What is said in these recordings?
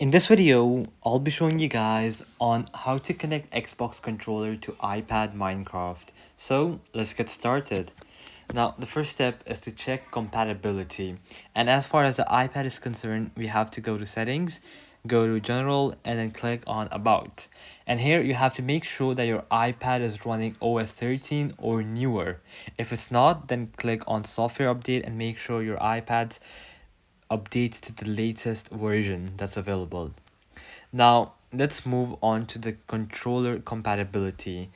In this video, I'll be showing you guys on how to connect Xbox controller to iPad Minecraft. So let's get started. Now, the first step is to check compatibility. And as far as the iPad is concerned, we have to go to settings, go to general, and then click on about. And here you have to make sure that your iPad is running OS 13 or newer. If it's not, then click on software update and make sure your iPad's updated to the latest version that's available. Now, let's move on to the controller compatibility.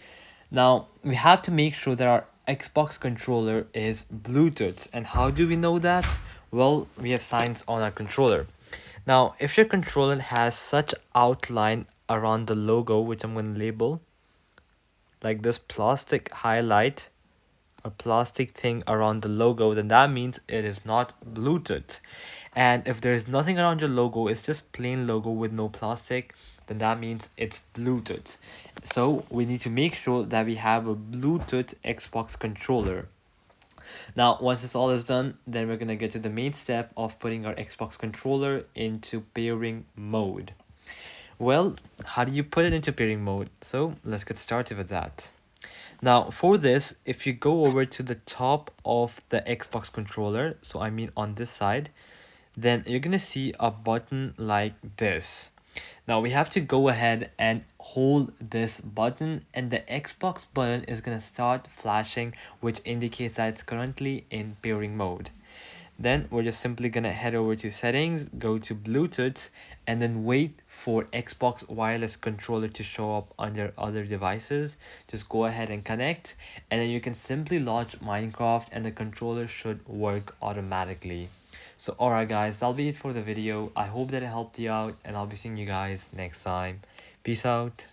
Now, we have to make sure that our Xbox controller is Bluetooth. And how do we know that? Well, we have signs on our controller. Now, if your controller has such outline around the logo, which I'm going to label, like this plastic highlight, a plastic thing around the logo, then that means it is not Bluetooth. And if there is nothing around your logo, it's just plain logo with no plastic, then that means it's Bluetooth. So we need to make sure that we have a Bluetooth Xbox controller. Now, once this all is done, then we're gonna get to the main step of putting our Xbox controller into pairing mode. Well, how do you put it into pairing mode? So let's get started with that. Now, for this, if you go over to the top of the Xbox controller, so I mean on this side, then you're gonna see a button like this. Now we have to go ahead and hold this button, and the Xbox button is gonna start flashing, which indicates that it's currently in pairing mode. Then we're just simply gonna head over to settings, go to Bluetooth, and then wait for Xbox wireless controller to show up under other devices. Just go ahead and connect, and then you can simply launch Minecraft and the controller should work automatically. So alright guys, that'll be it for the video. I hope that it helped you out, and I'll be seeing you guys next time. Peace out.